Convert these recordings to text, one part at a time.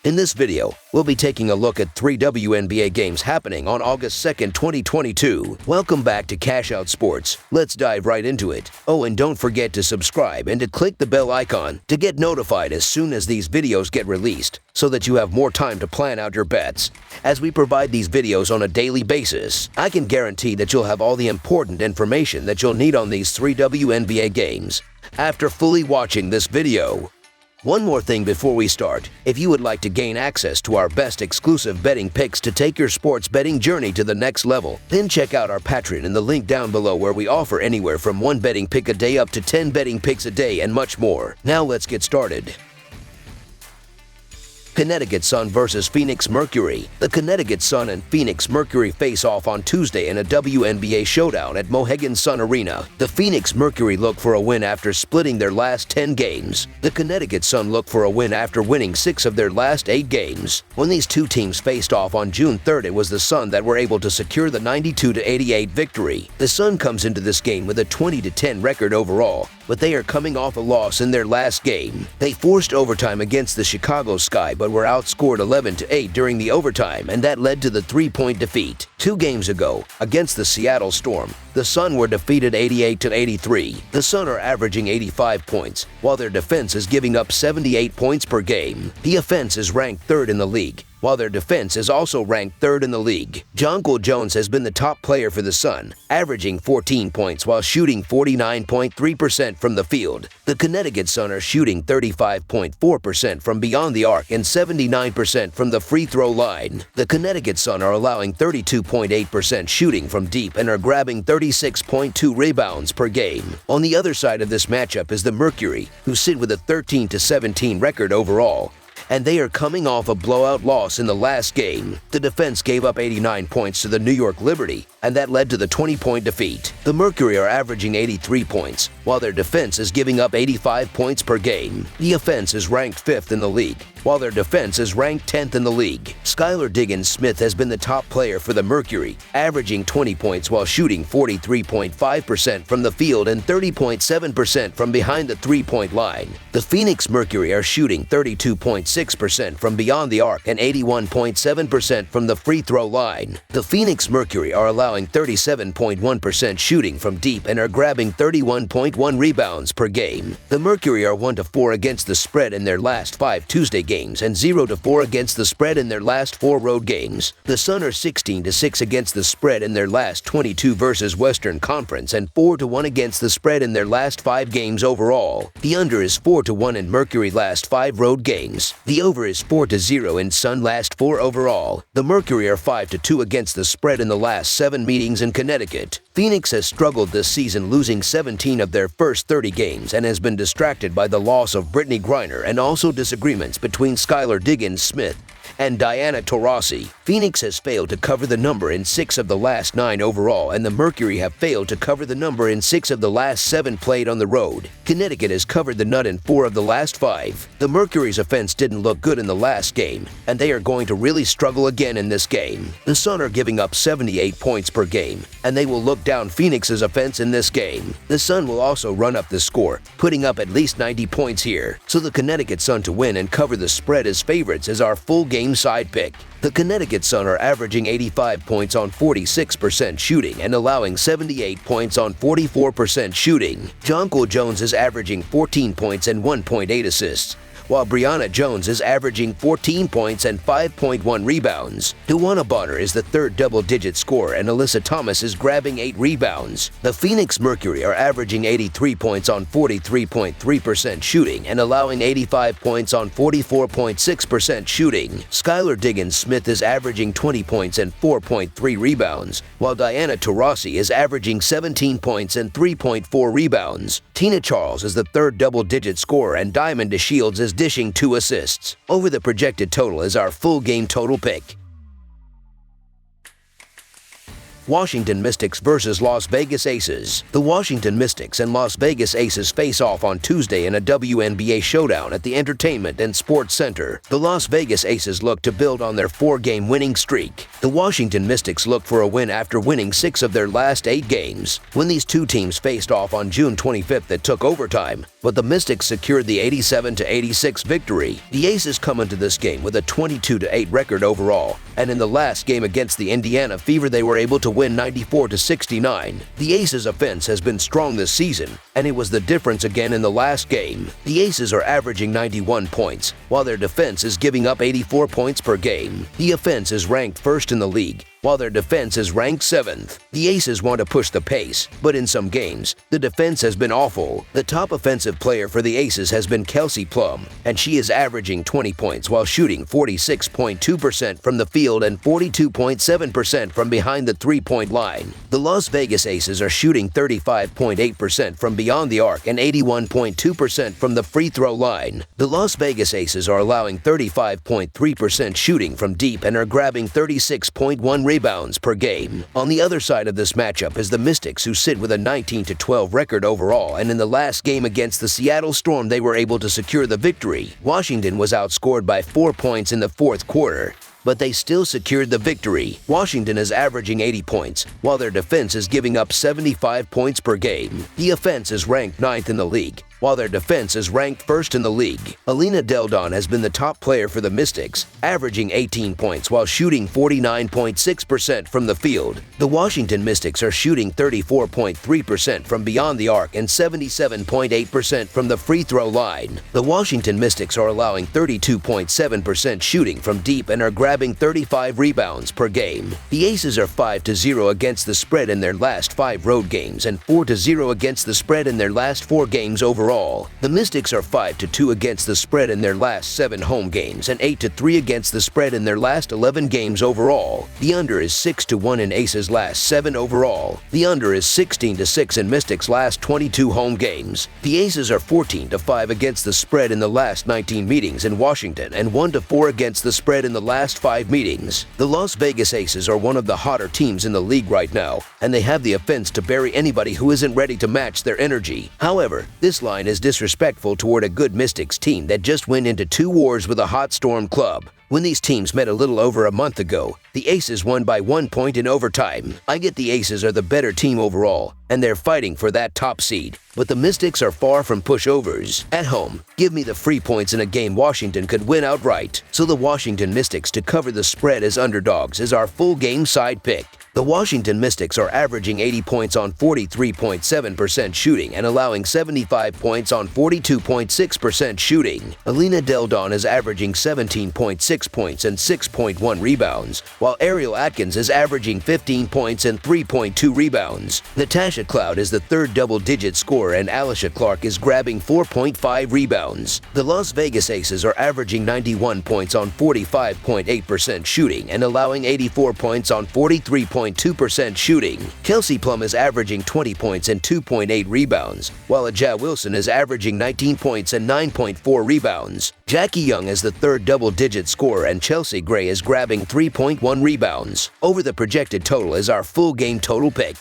In this video, we'll be taking a look at 3 WNBA games happening on August 2nd, 2022. Welcome back to Cash Out Sports. Let's dive right into it. Oh, and don't forget to subscribe and to click the bell icon to get notified as soon as these videos get released, so that you have more time to plan out your bets. As we provide these videos on a daily basis, I can guarantee that you'll have all the important information that you'll need on these 3 WNBA games after fully watching this video. One more thing before we start. If you would like to gain access to our best exclusive betting picks to take your sports betting journey to the next level, then check out our Patreon in the link down below, where we offer anywhere from 1 betting pick a day up to 10 betting picks a day and much more. Now let's get started. Connecticut Sun versus Phoenix Mercury. The Connecticut Sun and Phoenix Mercury face off on Tuesday in a WNBA showdown at Mohegan Sun Arena. The Phoenix Mercury look for a win after splitting their last 10 games. The Connecticut Sun look for a win after winning 6 of their last 8 games. When these two teams faced off on June 3rd, it was the Sun that were able to secure the 92-88 victory. The Sun comes into this game with a 20-10 record overall, but they are coming off a loss in their last game. They forced overtime against the Chicago Sky, but were outscored 11-8 during the overtime, and that led to the 3-point defeat. 2 games ago, against the Seattle Storm, the Sun were defeated 88-83. The Sun are averaging 85 points, while their defense is giving up 78 points per game. The offense is ranked 3rd in the league, while their defense is also ranked 3rd in the league. Jonquel Jones has been the top player for the Sun, averaging 14 points while shooting 49.3% from the field. The Connecticut Sun are shooting 35.4% from beyond the arc and 79% from the free throw line. The Connecticut Sun are allowing 32.8% shooting from deep and are grabbing 36.2 rebounds per game. On the other side of this matchup is the Mercury, who sit with a 13-17 record overall, and they are coming off a blowout loss in the last game. The defense gave up 89 points to the New York Liberty, and that led to the 20-point defeat. The Mercury are averaging 83 points, while their defense is giving up 85 points per game. The offense is ranked 5th in the league, while their defense is ranked 10th in the league. Skylar Diggins-Smith has been the top player for the Mercury, averaging 20 points while shooting 43.5% from the field and 30.7% from behind the 3-point line. The Phoenix Mercury are shooting 32.6% from beyond the arc and 81.7% from the free throw line. The Phoenix Mercury are allowing 37.1% shooting from deep and are grabbing 31.1 rebounds per game. The Mercury are 1-4 against the spread in their last 5 Tuesday games and 0-4 against the spread in their last 4 road games. The Sun are 16-6 against the spread in their last 22 versus Western Conference and 4-1 against the spread in their last 5 games overall. The under is 4-1 in Mercury last 5 road games. The over is 4-0 in Sun last 4 overall. The Mercury are 5-2 against the spread in the last 7 meetings in Connecticut. Phoenix has struggled this season, losing 17 of their first 30 games, and has been distracted by the loss of Brittany Griner and also disagreements between Skylar Diggins-Smith and Diana Taurasi. Phoenix has failed to cover the number in 6 of the last 9 overall, and the Mercury have failed to cover the number in 6 of the last 7 played on the road. Connecticut has covered the nut in 4 of the last 5. The Mercury's offense didn't look good in the last game, and they are going to really struggle again in this game. The Sun are giving up 78 points per game, and they will look down Phoenix's offense in this game. The Sun will also run up the score, putting up at least 90 points here, so the Connecticut Sun to win and cover the spread as favorites is our full game side pick. The Connecticut Sun are averaging 85 points on 46% shooting and allowing 78 points on 44% shooting. Jonquel Jones is averaging 14 points and 1.8 assists, while Brianna Jones is averaging 14 points and 5.1 rebounds. Duana Bonner is the 3rd double-digit scorer, and Alyssa Thomas is grabbing 8 rebounds. The Phoenix Mercury are averaging 83 points on 43.3% shooting and allowing 85 points on 44.6% shooting. Skylar Diggins-Smith is averaging 20 points and 4.3 rebounds, while Diana Taurasi is averaging 17 points and 3.4 rebounds. Tina Charles is the 3rd double-digit scorer, and Diamond DeShields is dishing 2 assists. Over the projected total is our full game total pick. Washington Mystics vs. Las Vegas Aces. The Washington Mystics and Las Vegas Aces face off on Tuesday in a WNBA showdown at the Entertainment and Sports Center. The Las Vegas Aces look to build on their 4-game winning streak. The Washington Mystics look for a win after winning 6 of their last 8 games. When these two teams faced off on June 25th, it took overtime, but the Mystics secured the 87-86 victory. The Aces come into this game with a 22-8 record overall, and in the last game against the Indiana Fever, they were able to win 94-69. The Aces' offense has been strong this season, and it was the difference again in the last game. The Aces are averaging 91 points, while their defense is giving up 84 points per game. The offense is ranked first in the league, while their defense is ranked 7th. The Aces want to push the pace, but in some games, the defense has been awful. The top offensive player for the Aces has been Kelsey Plum, and she is averaging 20 points while shooting 46.2% from the field and 42.7% from behind the three-point line. The Las Vegas Aces are shooting 35.8% from beyond the arc and 81.2% from the free throw line. The Las Vegas Aces are allowing 35.3% shooting from deep and are grabbing 36.1 rebounds per game. On the other side of this matchup is the Mystics, who sit with a 19-12 record overall, and in the last game against the Seattle Storm, they were able to secure the victory. Washington was outscored by 4 points in the fourth quarter, but they still secured the victory. Washington is averaging 80 points, while their defense is giving up 75 points per game. The offense is ranked 9th in the league, while their defense is ranked 1st in the league. Alina Del Don has been the top player for the Mystics, averaging 18 points while shooting 49.6% from the field. The Washington Mystics are shooting 34.3% from beyond the arc and 77.8% from the free throw line. The Washington Mystics are allowing 32.7% shooting from deep and are grabbing 35 rebounds per game. The Aces are 5-0 against the spread in their last 5 road games and 4-0 against the spread in their last 4 games overall. The Mystics are 5-2 against the spread in their last 7 home games and 8-3 against the spread in their last 11 games overall. The under is 6-1 in Aces' last 7 overall. The under is 16-6 in Mystics' last 22 home games. The Aces are 14-5 against the spread in the last 19 meetings in Washington and 1-4 against the spread in the last 5 meetings. The Las Vegas Aces are one of the hotter teams in the league right now, and they have the offense to bury anybody who isn't ready to match their energy. However, this line is disrespectful toward a good Mystics team that just went into 2 wars with a hot Storm club. When these teams met a little over a month ago, the Aces won by 1 point in overtime. I get the Aces are the better team overall, and they're fighting for that top seed, but the Mystics are far from pushovers. At home, give me the free points in a game Washington could win outright. So the Washington Mystics to cover the spread as underdogs is our full game side pick. The Washington Mystics are averaging 80 points on 43.7% shooting and allowing 75 points on 42.6% shooting. Alina Del Don is averaging 17.6 points and 6.1 rebounds, while Ariel Atkins is averaging 15 points and 3.2 rebounds. Natasha Cloud is the 3rd double-digit scorer, and Alicia Clark is grabbing 4.5 rebounds. The Las Vegas Aces are averaging 91 points on 45.8% shooting and allowing 84 points on 43.2% shooting. Kelsey Plum is averaging 20 points and 2.8 rebounds, while Aja Wilson is averaging 19 points and 9.4 rebounds. Jackie Young is the 3rd double-digit scorer, and Chelsea Gray is grabbing 3.1 rebounds. Over the projected total is our full game total pick.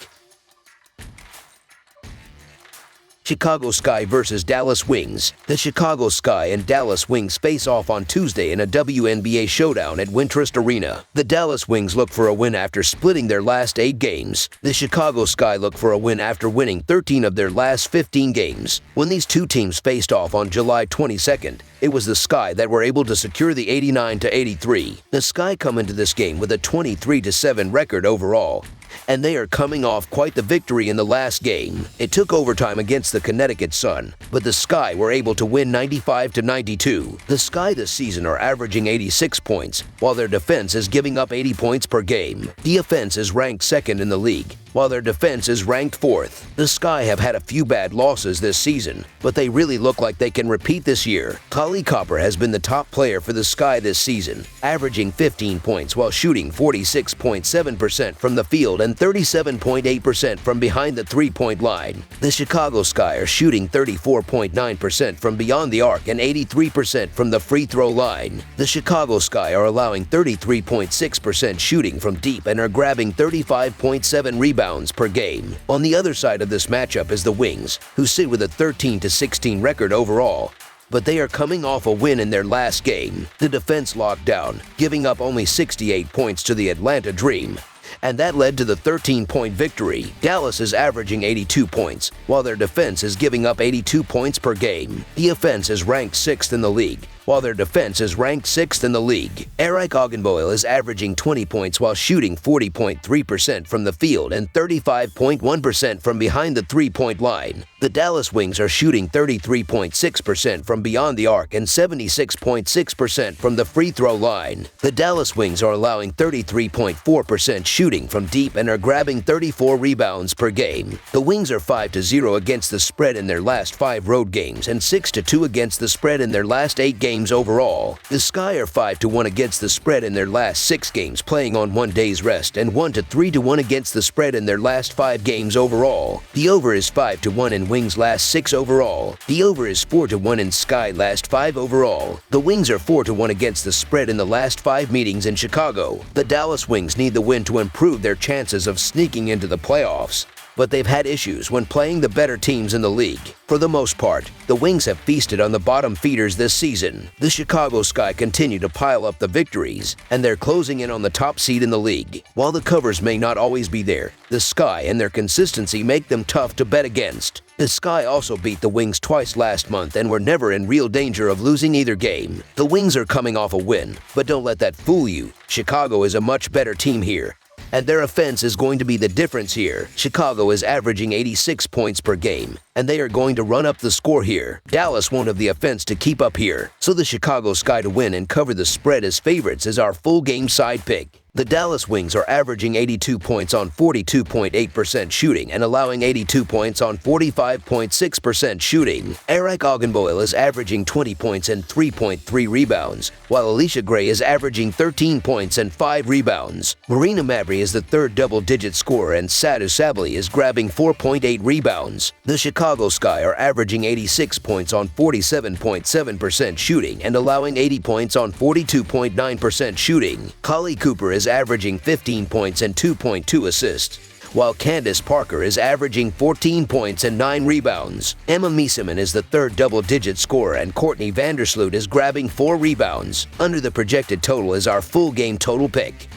Chicago Sky vs. Dallas Wings. The Chicago Sky and Dallas Wings face off on Tuesday in a WNBA showdown at Wintrust Arena. The Dallas Wings look for a win after splitting their last 8 games. The Chicago Sky look for a win after winning 13 of their last 15 games. When these two teams faced off on July 22nd, it was the Sky that were able to secure the 89-83. The Sky come into this game with a 23-7 record overall, and they are coming off quite the victory in the last game. It took overtime against the Connecticut Sun, but the Sky were able to win 95-92. The Sky this season are averaging 86 points, while their defense is giving up 80 points per game. The offense is ranked 2nd in the league, while their defense is ranked 4th. The Sky have had a few bad losses this season, but they really look like they can repeat this year. Collie Copper has been the top player for the Sky this season, averaging 15 points while shooting 46.7% from the field and 37.8% from behind the three-point line. The Chicago Sky are shooting 34.9% from beyond the arc and 83% from the free throw line. The Chicago Sky are allowing 33.6% shooting from deep and are grabbing 35.7 rebounds per game. On the other side of this matchup is the Wings, who sit with a 13-16 record overall, but they are coming off a win in their last game. The defense locked down, giving up only 68 points to the Atlanta Dream, and that led to the 13-point victory. Dallas is averaging 82 points, while their defense is giving up 82 points per game. The offense is ranked 6th in the league, while their defense is ranked 6th in the league. Eric Ogunboyle is averaging 20 points while shooting 40.3% from the field and 35.1% from behind the three-point line. The Dallas Wings are shooting 33.6% from beyond the arc and 76.6% from the free throw line. The Dallas Wings are allowing 33.4% shooting from deep and are grabbing 34 rebounds per game. The Wings are 5-0 against the spread in their last 5 road games and 6-2 against the spread in their last 8 games overall. The Sky are 5-1 against the spread in their last 6 games playing on 1 day's rest and 1-3-1 against the spread in their last 5 games overall. The over is 5-1 in Wings last 6 overall. The over is 4-1 in Sky last 5 overall. The Wings are 4-1 against the spread in the last 5 meetings in Chicago. The Dallas Wings need the win to improve their chances of sneaking into the playoffs, but they've had issues when playing the better teams in the league. For the most part, the Wings have feasted on the bottom feeders this season. The Chicago Sky continue to pile up the victories, and they're closing in on the top seed in the league. While the covers may not always be there, the Sky and their consistency make them tough to bet against. The Sky also beat the Wings twice last month and were never in real danger of losing either game. The Wings are coming off a win, but don't let that fool you. Chicago is a much better team here, and their offense is going to be the difference here. Chicago is averaging 86 points per game, and they are going to run up the score here. Dallas won't have the offense to keep up here, so the Chicago Sky to win and cover the spread as favorites is our full game side pick. The Dallas Wings are averaging 82 points on 42.8% shooting and allowing 82 points on 45.6% shooting. Eric Ogunboyle is averaging 20 points and 3.3 rebounds, while Alicia Gray is averaging 13 points and 5 rebounds. Marina Mabrey is the third double-digit scorer and Sadu Sabali is grabbing 4.8 rebounds. The Chicago Sky are averaging 86 points on 47.7% shooting and allowing 80 points on 42.9% shooting. Collie Cooper is averaging 15 points and 2.2 assists, while Candace Parker is averaging 14 points and 9 rebounds. Emma Miesemann is the third double-digit scorer and Courtney Vandersloot is grabbing 4 rebounds. Under the projected total is our full game total pick.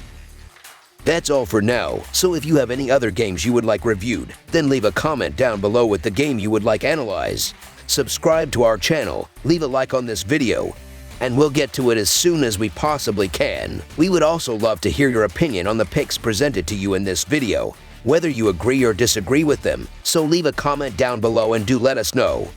That's all for now, so if you have any other games you would like reviewed, then leave a comment down below with the game you would like analyzed. Subscribe to our channel, leave a like on this video, and we'll get to it as soon as we possibly can. We would also love to hear your opinion on the picks presented to you in this video, whether you agree or disagree with them, so leave a comment down below and do let us know.